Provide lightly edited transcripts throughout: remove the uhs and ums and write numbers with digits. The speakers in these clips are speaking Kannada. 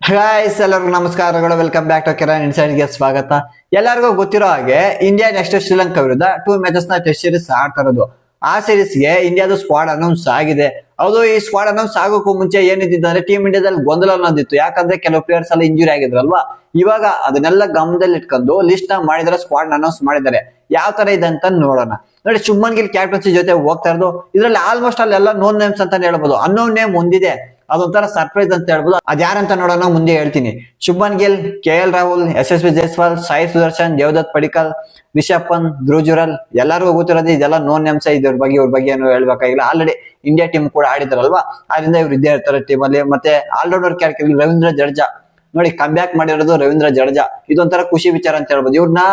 ಗೈಸ್ ಎಲ್ಲರಿಗೂ ನಮಸ್ಕಾರಗಳು. ವೆಲ್ಕಮ್ ಬ್ಯಾಕ್ ಟು ಕಿರಣ್ ಇನ್ಸೈಡ್ಗೆ ಸ್ವಾಗತ. ಎಲ್ಲರಿಗೂ ಗೊತ್ತಿರೋ ಹಾಗೆ ಇಂಡಿಯಾ ನೆಕ್ಸ್ಟ್ ಶ್ರೀಲಂಕಾ ವಿರುದ್ಧ 2 ಮ್ಯಾಚಸ್ ನ ಟೆಸ್ಟ್ ಸೀರೀಸ್ ಆಡ್ತಾ ಇರೋದು. ಆ ಸೀರೀಸ್ ಗೆ ಇಂಡಿಯಾದ ಸ್ಕ್ವಾಡ್ ಅನೌನ್ಸ್ ಆಗಿದೆ. ಹೌದು, ಈ ಸ್ಕ್ವಾಡ್ ಅನೌನ್ಸ್ ಆಗೋಕ್ಕೂ ಮುಂಚೆ ಏನಿದ್ದಿದ್ದು ಅಂದ್ರೆ ಟೀಮ್ ಇಂಡಿಯಾದಲ್ಲಿ ಗೊಂದಲ ಅನ್ನೋದಿತ್ತು. ಯಾಕಂದ್ರೆ ಕೆಲವು ಪ್ಲೇಯರ್ಸ್ ಎಲ್ಲ ಇಂಜುರಿ ಆಗಿದ್ರಲ್ವಾ. ಇವಾಗ ಅದನ್ನೆಲ್ಲ ಗಮನದಲ್ಲಿ ಇಟ್ಕೊಂಡು ಲಿಸ್ಟ್ ನ ಮಾಡಿದ್ರೆ ಸ್ಕ್ವಾಡ್ ಅನೌನ್ಸ್ ಮಾಡಿದ್ದಾರೆ. ಯಾವ ತರ ಇದೆ ಅಂತ ನೋಡೋಣ. ನೋಡಿ, ಶುಭ್ಮನ್ ಗಿಲ್ ಕ್ಯಾಪ್ಟನ್ಸಿ ಜೊತೆ ಹೋಗ್ತಾ ಇರೋದು. ಇದ್ರಲ್ಲಿ ಆಲ್ಮೋಸ್ಟ್ ಅಲ್ಲೆಲ್ಲ ನೋನ್ ನೇಮ್ಸ್ ಅಂತ ಹೇಳ್ಬೋದು. ಅನ್ನೋನ್ ನೇಮ್ ಒಂದಿದೆ, ಅದೊಂಥರ ಸರ್ಪ್ರೈಸ್ ಅಂತ ಹೇಳ್ಬೋದು. ಅದ್ಯಾರಂತ ನೋಡೋಣ, ಮುಂದೆ ಹೇಳ್ತೀನಿ. ಶುಭ್ಮನ್ ಗಿಲ್, KL ರಾಹುಲ್, SSB ಜೈಸ್ವಾಲ್, ಸಾಯಿ ಸುದರ್ಶನ್, ದೇವದತ್ ಪಡಿಕಲ್, ರಿಷಬ್ ಪಂತ್, ಧ್ರುವ್ ಜುರಲ್ ಎಲ್ಲರಿಗೂ ಗೊತ್ತಿರೋದು ಇದೆಲ್ಲ ನೋನ್ ನೇಮ್ಸ್. ಇದ್ರ ಬಗ್ಗೆ ಏನು ಹೇಳ್ಬೇಕಾಗಿಲ್ಲ. ಆಲ್ರೆಡಿ ಇಂಡಿಯಾ ಟೀಮ್ ಕೂಡ ಆಡಿದಾರಲ್ವಾ, ಆದ್ರಿಂದ ಇವ್ರು ಇದ್ದೇ ಇರ್ತಾರೆ ಟೀಮ್ ಅಲ್ಲಿ. ಮತ್ತೆ ಆಲ್ರೌಂಡರ್ ಕ್ಯಾಟಗರಿ ರವೀಂದ್ರ ಜಡೇಜಾ ನೋಡಿ, ಕಂಬ್ಯಾಕ್ ಮಾಡಿರೋದು ರವೀಂದ್ರ ಜಡೇಜಾ. ಇದೊಂಥರ ಖುಷಿ ವಿಚಾರ ಅಂತ ಹೇಳ್ಬೋದು. ಇವ್ರನ್ನ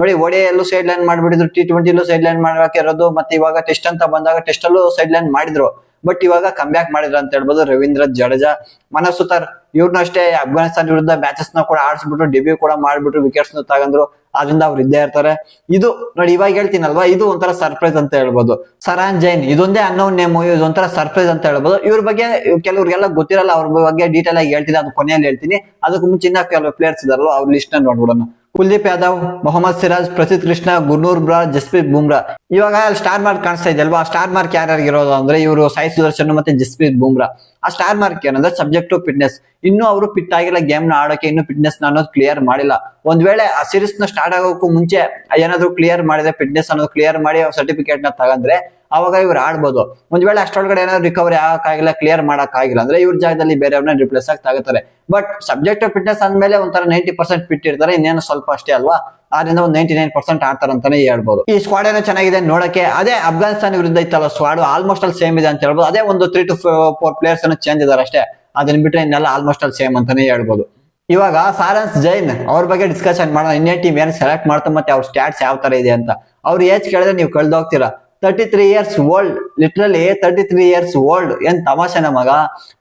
ನೋಡಿ, ODI ಸೈಡ್ ಲೈನ್ ಮಾಡ್ಬಿಟ್ಟಿದ್ರು, T20 ಸೈಡ್ ಲೈನ್ ಮಾಡಬೇಕಿರೋದು. ಮತ್ತೆ ಇವಾಗ ಟೆಸ್ಟ್ ಅಂತ ಬಂದಾಗ ಟೆಸ್ಟ್ ಅಲ್ಲೂ ಸೈಡ್ ಲೈನ್ ಮಾಡಿದ್ರು. ಬಟ್ ಇವಾಗ ಕಂಬ್ಯಾಕ್ ಮಾಡಿದ್ರು ಅಂತ ಹೇಳ್ಬೋದು ರವೀಂದ್ರ ಜಡೇಜಾ. ಮನೋಜ್ ಸುತಾರ್ ಇವ್ರನ್ನ ಅಷ್ಟೇ ಅಫ್ಘಾನಿಸ್ತಾನ ವಿರುದ್ಧ ಮ್ಯಾಚಸ್ ನ ಕೂಡ ಆಡಿಸ್ಬಿಟ್ಟು ಡೆಬ್ಯೂ ಕೂಡ ಮಾಡ್ಬಿಟ್ಟು ವಿಕೆಟ್ಸ್ ನ ತಗೊಂಡ್ರು. ಆದ್ರಿಂದ ಅವ್ರು ಇದ್ದೇ ಇರ್ತಾರೆ. ಇದು ನೋಡಿ, ಇವಾಗ ಹೇಳ್ತೀನಲ್ವಾ, ಇದು ಒಂಥರ ಸರ್ಪ್ರೈಸ್ ಅಂತ ಹೇಳ್ಬೋದು. ಸರಾನ್ ಜೈನ್ ಇದೊಂದೇ ಅನ್ನೋನ್ ನೇಮ್, ಇದೊಂಥರ ಸರ್ಪ್ರೈಸ್ ಅಂತ ಹೇಳ್ಬೋದು. ಇವ್ರ ಬಗ್ಗೆ ಕೆಲವ್ರಿಗೆಲ್ಲ ಗೊತ್ತಿರಲ್ಲ. ಅವ್ರ ಬಗ್ಗೆ ಡೀಟೇಲ್ ಆಗಿ ಹೇಳ್ತೀನಿ, ಅದು ಕೊನೆಯಲ್ಲಿ ಹೇಳ್ತೀನಿ. ಅದಕ್ಕೆ ಮುಂಚಿನ ಕೆಲವು ಪ್ಲೇಯರ್ಸ್ ಇದಾರಲ್ಲ, ಅವ್ರ ಲಿಸ್ಟ್ ನ ನೋಡ್ಬಿಡೋಣ. ಕುಲ್ದೀಪ್ ಯಾದವ್, ಮೊಹಮ್ಮದ್ ಸಿರಾಜ್, ಪ್ರಸಿದ್ಧ ಕೃಷ್ಣ, ಗುರ್ನೂರ್ ಬ್ರಾ, ಜಸ್ಪ್ರೀತ್ ಬುಮ್ರಾ. ಇವಾಗ ಸ್ಟಾರ್ ಮಾರ್ಕ್ ಕಾಣಿಸ್ತಾ ಇದೆ ಅಲ್ವಾ. ಸ್ಟಾರ್ ಮಾರ್ಕ್ ಯಾರ್ಯಾರಿಗಿರೋದು ಅಂದ್ರೆ ಇವರು ಸಾಯಿ ಸುದರ್ಶನ್ ಮತ್ತೆ ಜಸ್ಪ್ರೀತ್ ಬುಮ್ರಾ. ಆ ಸ್ಟಾರ್ ಮಾರ್ಕ್ ಏನಂದ್ರೆ ಸಬ್ಜೆಕ್ಟ್ ಟು ಫಿಟ್ನೆಸ್. ಇನ್ನು ಅವರು ಫಿಟ್ ಆಗಿಲ್ಲ, ಗೇಮ್ ನ ಆಡೋಕೆ ಇನ್ನು ಫಿಟ್ನೆಸ್ ಅನ್ನೋದು ಕ್ಲಿಯರ್ ಮಾಡಿಲ್ಲ. ಒಂದ್ ವೇಳೆ ಆ ಸೀರೀಸ್ ನ ಸ್ಟಾರ್ಟ್ ಆಗೋಕ್ಕೂ ಮುಂಚೆ ಏನಾದ್ರು ಕ್ಲಿಯರ್ ಮಾಡಿದ್ರೆ, ಫಿಟ್ನೆಸ್ ಅನ್ನೋದು ಕ್ಲಿಯರ್ ಮಾಡಿ ಸರ್ಟಿಫಿಕೇಟ್ ನ ತಗಂದ್ರೆ ಅವಾಗ ಇವ್ರು ಆಡ್ಬೋದು. ಒಂದ್ ವೇಳೆ ಅಷ್ಟೊಳಗಡೆ ಏನಾದ್ರು ರಿಕವರಿ ಆಗಕ್ಕಾಗಿಲ್ಲ, ಕ್ಲಿಯರ್ ಮಾಡಕ್ ಆಗಿಲ್ಲ ಅಂದ್ರೆ ಇವ್ರ ಜಾಗದಲ್ಲಿ ಬೇರೆಯವ್ರನ್ನ ರಿಪ್ಲೇಸ್ ಆಗಿ ತಗೋತಾರೆ. ಬಟ್ ಸಬ್ಜೆಕ್ಟ್ ಫಿಟ್ನೆಸ್ ಅಂದ್ಮೇಲೆ ಒಂಥರ 90% ಫಿಟ್ ಇರ್ತಾರೆ, ಇನ್ನೇನು ಸ್ವಲ್ಪ ಅಷ್ಟೇ ಅಲ್ವಾ. ಆದ್ರಿಂದ ಒಂದು 99% ಆಡ್ತಾರೆ ಅಂತಾನೆ ಹೇಳ್ಬೋದು. ಈ ಸ್ಕ್ವಾಡ್ ಏನೋ ಚೆನ್ನಾಗಿದೆ ನೋಡಕ್ಕೆ. ಅದೇ ಅಫ್ಘಾನಿಸ್ತಾನ ವಿರುದ್ಧ ಇತ್ತಲ್ಲ ಸ್ಕ್ವಾಡ್, ಆಲ್ಮೋಸ್ಟ್ ಅಲ್ಲಿ ಸೇಮ್ ಇದೆ ಅಂತ ಹೇಳ್ಬೋದು. ಅದೇ ಒಂದು 3 to 4 ಪ್ಲೇಯರ್ಸ್ ಏನೋ ಚೇಂಜ್ ಇದಾರೆ ಅಷ್ಟೇ. ಅದನ್ನ ಬಿಟ್ರೆ ಇನ್ನೆಲ್ಲ ಆಲ್ಮೋಸ್ಟ್ ಅಲ್ಲಿ ಸೇಮ್ ಅಂತಾನೆ ಹೇಳ್ಬೋದು. ಇವಾಗ ಸಾರನ್ಸ್ ಜೈನ್ ಅವ್ರ ಬಗ್ಗೆ ಡಿಸ್ಕಷನ್ ಮಾಡೋಣ. ಇಂಡಿಯನ್ ಟೀಮ್ ಏನ್ ಸೆಲೆಕ್ಟ್ ಮಾಡ್ತಾ ಮತ್ತೆ ಅವ್ರ ಸ್ಟ್ಯಾಟ್ಸ್ ಯಾವ ತರ ಇದೆ ಅಂತ. ಅವ್ರ ಏಜ್ ಕೇಳಿದ್ರೆ ನೀವು ಕಳ್ದೋಗ್ತೀರಾ. 33 years old, literally 33 years old. ಏನ್ ತಮಾಷೆನ ಮಗ.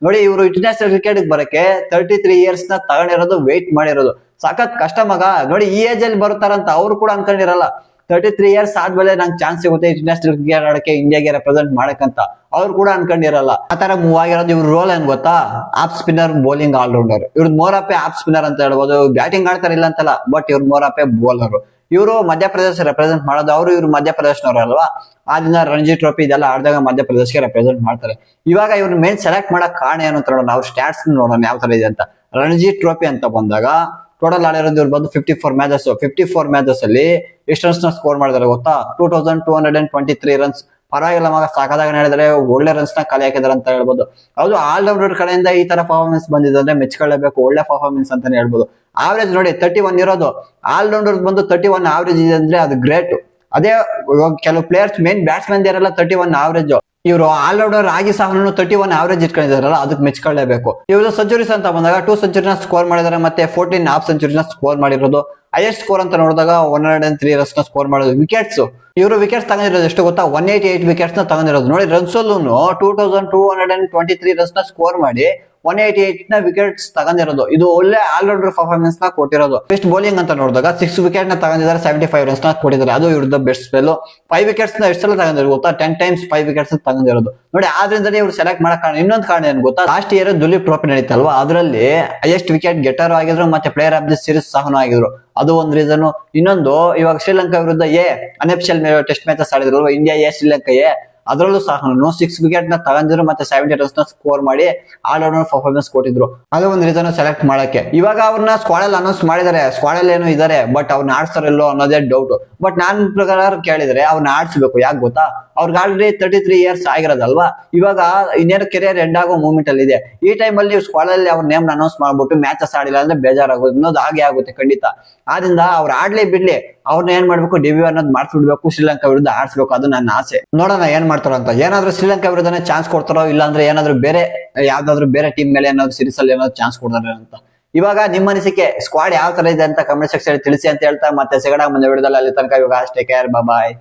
ನೋಡಿ, ಇವರು ಇಂಟರ್ನ್ಯಾಷನಲ್ ಕ್ರಿಕೆಟ್ ಬರಕ್ಕೆ 33 years ನ ತಗೊಂಡಿರೋದು, ವೆಯ್ಟ್ ಮಾಡಿರೋದು. ಸಖತ್ ಕಷ್ಟ ಮಗ. ನೋಡಿ, ಈ ಏಜ್ ಅಲ್ಲಿ ಬರ್ತಾರಂತ ಅವ್ರು ಕೂಡ ಅನ್ಕೊಂಡಿರಲ್ಲ. 33 years ಆದ್ಮೇಲೆ ನಂಗೆ ಚಾನ್ಸ್ ಸಿಗುತ್ತೆ ಇಂಟರ್ನ್ಯಾಷನಲ್ ಕ್ರಿಕೆಟ್ ಆಡಕ್ಕೆ, ಇಂಡಿಯಾಗೆ ರೆಪ್ರೆಸೆಂಟ್ ಮಾಡಕ್ಕಂತ ಅವ್ರು ಕೂಡ ಅನ್ಕೊಂಡಿರಲ್ಲ. ಆತರ ಮೂವ್ ಆಗಿರೋದು. ಇವ್ರ ರೋಲ್ ಏನ್ ಗೊತ್ತಾ, ಆಫ್ ಸ್ಪಿನ್ನರ್, ಬೌಲಿಂಗ್ ಆಲ್ರೌಂಡರ್. ಇವ್ರದ್ ಮೋರಪ್ಪೆ ಆಫ್ ಸ್ಪಿನ್ನರ್ ಅಂತ ಹೇಳ್ಬೋದು. ಬ್ಯಾಟಿಂಗ್ ಆಡ್ತಾರೆ ಇಲ್ಲ ಅಂತಲ್ಲ, ಬಟ್ ಇವ್ರ ಮೋರಪ್ಪೆ ಬೌಲರ್. ಇವರು ಮಧ್ಯಪ್ರದೇಶ ರೆಪ್ರೆಸೆಂಟ್ ಮಾಡೋದು. ಅವರು ಇವ್ರು ಮಧ್ಯಪ್ರದೇಶನವ್ರು ಅಲ್ವಾ. ಆದ್ರಿಂದ ರಣಜಿ ಟ್ರೋಫಿ ಇದೆಲ್ಲ ಆಡಿದಾಗ ಮಧ್ಯಪ್ರದೇಶಕ್ಕೆ ರೆಪ್ರೆಸೆಂಟ್ ಮಾಡ್ತಾರೆ. ಇವಾಗ ಇವ್ರ ಮೇನ್ ಸೆಲೆಕ್ಟ್ ಮಾಡಕ್ ಕಾರಣ ಏನು ಅಂತ ನೋಡೋಣ. ಅವ್ರ ಸ್ಟ್ಯಾಟ್ಸ್ ನೋಡೋಣ ಯಾವ ತರ ಇದೆ ಅಂತ. ರಣಜಿ ಟ್ರೋಫಿ ಅಂತ ಬಂದಾಗ ಟೋಟಲ್ ಆಡಿರೋದು ಇವ್ರು ಬಂದು 54 ಮ್ಯಾಚಸ್. 54 ಮ್ಯಾಚಸ್ ಅಲ್ಲಿ ಎಷ್ಟು ರನ್ಸ್ ನ ಸ್ಕೋರ್ ಮಾಡಿದಾರೆ ಗೊತ್ತಾ? 2223 ರನ್ಸ್. ಪರವಾಗಿಲ್ಲ ಮಗ, ಸಾಕಾದಾಗ ನಡೆದರೆ ಒಳ್ಳೆ ರನ್ಸ್ ನ ಕಲೆ ಹಾಕಿದಾರೆ ಅಂತ ಹೇಳ್ಬೋದು. ಹೌದು, ಆಲ್ರೌಂಡರ್ ಕಡೆಯಿಂದ ಈ ತರ ಪರ್ಫಾರ್ಮೆನ್ಸ್ ಬಂದಿದೆ ಅಂದ್ರೆ ಮೆಚ್ಕೊಳ್ಳೇಬೇಕು. ಒಳ್ಳೆ ಪರ್ಫಾರ್ಮೆನ್ಸ್ ಅಂತಾನೆ ಹೇಳ್ಬೋದು. ಆವರೇಜ್ ನೋಡಿ 31 ಇರೋದು. ಆಲ್ರೌಂಡರ್ ಬಂದು 31 ಆವರೇಜ್ ಇದೆ ಅಂದ್ರೆ ಅದು ಗ್ರೇಟ್. ಅದೇ ಕೆಲವು ಪ್ಲೇಯರ್ಸ್ ಮೇನ್ ಬ್ಯಾಟ್ಸ್ಮನ್ ಇರಲ್ಲ 31 ಆವರೇಜ್. ಇವರು ಆಲ್ರೌಂಡರ್ ಆಗಿ ಸಹ 31 ಆವರೇಜ್ ಇಟ್ಕೊಂಡಿದಾರಲ್ಲ, ಅದಕ್ಕೆ ಮೆಚ್ಕೊಳ್ಳೇಬೇಕು. ಇವರು ಸೆಂಚುರೀಸ್ ಅಂತ ಬಂದಾಗ 2 ಸೆಂಚುರಿನ ಸ್ಕೋರ್ ಮಾಡಿದ್ದಾರೆ, ಮತ್ತೆ 14 ಹಾಫ್ ಸೆಂಚುರಿನ ಸ್ಕೋರ್ ಮಾಡಿರೋದು. ಹೈಯೆಸ್ಟ್ ಸ್ಕೋರ್ ಅಂತ ನೋಡಿದಾಗ 103 ರನ್ಸ್ ನ ಸ್ಕೋರ್ ಮಾಡೋದು. ವಿಕೆಟ್ಸ್, ಇವರು ವಿಕೆಟ್ಸ್ ತಗೊಂಡಿರೋದು ಎಷ್ಟು ಗೊತ್ತಾ? 188 ವಿಕೆಟ್ಸ್ ನ ತಗೊಂಡಿರೋದು. ನೋಡಿ, ರನ್ಸ್ ಅಲ್ಲೂ 2223 ರನ್ಸ್ ನ ಸ್ಕೋರ್ ಮಾಡಿ 188 ನ ವಿಕೆಟ್ಸ್ ತಗೊಂಡಿರೋದು. ಇದು ಒಳ್ಳೆ ಆಲ್ರೌಂಡರ್ ಪರ್ಫಾರ್ಮೆನ್ಸ್ ನ ಕೊಟ್ಟಿರೋದು. ಬೆಸ್ಟ್ ಬೌಲಿಂಗ್ ಅಂತ ನೋಡಿದಾಗ 6 ವಿಕೆಟ್ ನ ತಗೊಂಡಿದ್ದಾರೆ, 75 ರನ್ಸ್ ನ ಕೊಟ್ಟಿದ್ದಾರೆ. ಅದು ಇವ್ರದ್ದು ಬೆಸ್ಟ್ ಸ್ಪೆಲ್. 5 ವಿಕೆಟ್ಸ್ ನ ಎಷ್ಟು ಸಲ ತಗೊಂಡಿರೋ ಗೊತ್ತಾ? 10 times 5 ವಿಕೆಟ್ಸ್ ತಗೊಂಡಿರೋದು. ನೋಡಿ, ಆದ್ರಿಂದ ಇವ್ರು ಸೆಲೆಕ್ಟ್ ಮಾಡಕ್ ಕಾರಣ. ಇನ್ನೊಂದು ಕಾರಣ ಏನ್ ಗೊತ್ತಾ? ಲಾಸ್ಟ್ ಇಯರ್ ದುಲೀಪ್ ಟ್ರೋಫಿ ನಡೀತಲ್ವಾ, ಅದರಲ್ಲಿ ಹೈಯೆಸ್ಟ್ ವಿಕೆಟ್ ಗೆಟರ್ ಆಗಿದ್ರು, ಮತ್ತೆ ಪ್ಲೇಯರ್ ಆಫ್ ದಿ ಸೀರೀಸ್ ಸಹ ಆಗಿದ್ರು. ಅದು ಒಂದು ರೀಸನ್. ಇನ್ನೊಂದು, ಇವಾಗ ಶ್ರೀಲಂಕಾ ವಿರುದ್ಧ unofficial test matches ಆಡಿದ್ರಲ್ವಾ, India Sri Lanka ಅದರಲ್ಲೂ ಸಹ 6 ವಿಕೆಟ್ ನ ತಗೊಂಡಿದ್ರು, ಮತ್ತೆ 70 ರನ್ಸ್ ನ ಸ್ಕೋರ್ ಮಾಡಿ ಆಲ್ರೌಂಡರ್ ಪರ್ಫಾರ್ಮೆನ್ಸ್ ಕೊಟ್ಟಿದ್ರು. ಅದು ಒಂದು ರೀಸನ್ ಸೆಲೆಕ್ಟ್ ಮಾಡಕ್ಕೆ. ಇವಾಗ ಅವ್ರನ್ನ ಸ್ಕ್ವಾಡ್ ಅಲ್ಲಿ ಅನೌನ್ಸ್ ಮಾಡಿದ್ದಾರೆ. ಸ್ಕ್ವಾಡ್ ಅಲ್ಲಿ ಏನೋ ಇದಾರೆ, ಬಟ್ ಅವ್ರನ್ನ ಆಡ್ಸ್ತಾರಲ್ಲೋ ಅನ್ನೋದೇ ಡೌಟ್. ಬಟ್ ನಾನ್ ಪ್ರಕಾರ ಕೇಳಿದ್ರೆ ಅವ್ರನ್ನ ಆಡ್ಸ್ಬೇಕು. ಯಾಕೆ ಗೊತ್ತಾ? ಅವ್ರಿಗೆ ಆಲ್ರೆಡಿ 33 years ಆಗಿರೋದಲ್ವಾ. ಇವಾಗ ಇನ್ನೇನು ಕೆರಿಯರ್ ಎಂಡ್ ಆಗೋ ಮೂಮೆಂಟ್ ಅಲ್ಲಿ ಇದೆ. ಈ ಟೈಮ್ ಅಲ್ಲಿ ನೀವು ಸ್ಕ್ವಾಡ್ ಅಲ್ಲಿ ಅವ್ರ ನೇಮ್ ಅನೌನ್ಸ್ ಮಾಡ್ಬಿಟ್ಟು ಮ್ಯಾಚಸ್ ಆಡಿಲ್ಲ ಅಂದ್ರೆ ಬೇಜಾರಾಗೋದು ಅನ್ನೋದು ಹಾಗೆ ಆಗುತ್ತೆ ಖಂಡಿತ. ಆದ್ರಿಂದ ಅವ್ರು ಆಡ್ಲಿ ಬಿಡ್ಲಿ, ಅವ್ರನ್ನ ಏನ್ ಮಾಡ್ಬೇಕು, ಡೆಬ್ಯೂ ಅನ್ನೋದು ಮಾಡ್ಸ್ಬಿಡ್ಬೇಕು, ಶ್ರೀಲಂಕಾ ವಿರುದ್ಧ ಆಡ್ಸ್ಬೇಕು. ಅದು ನನ್ನ ಆಸೆ. ನೋಡೋಣ ಏನ್ ಮಾಡ್ತಾರೋ ಅಂತ. ಏನಾದ್ರು ಶ್ರೀಲಂಕಾ ವಿರುದ್ಧನೇ ಚಾನ್ಸ್ ಕೊಡ್ತಾರೋ, ಇಲ್ಲ ಅಂದ್ರೆ ಏನಾದ್ರು ಬೇರೆ ಯಾವ್ದಾದ್ರು ಬೇರೆ ಟೀಮ್ ಮೇಲೆ ಏನಾದ್ರು ಸೀರೀಸ್ ಅಲ್ಲಿ ಏನಾದ್ರು ಚಾನ್ಸ್ ಕೊಡ್ತಾರೆ ಅಂತ. ಇವಾಗ ನಿಮ್ಮ ಅನಿಸಿಕೆ, ಸ್ಕ್ವಾಡ್ ಯಾವ ತರ ಇದೆ ಅಂತ ಕಮೆಂಟ್ ಸೆಕ್ಷನ್ ತಿಳಿಸಿ ಅಂತ ಹೇಳ್ತಾ ಮತ್ತೆ ಸಿಗೋಣ ಮುಂದೆ ವಿಡಿಯೋದಲ್ಲಿ. ಅಲ್ಲಿ ತನಕ ಇವಾಗ ಅಷ್ಟೇ. ಕೇರ್, ಬಾಯ್.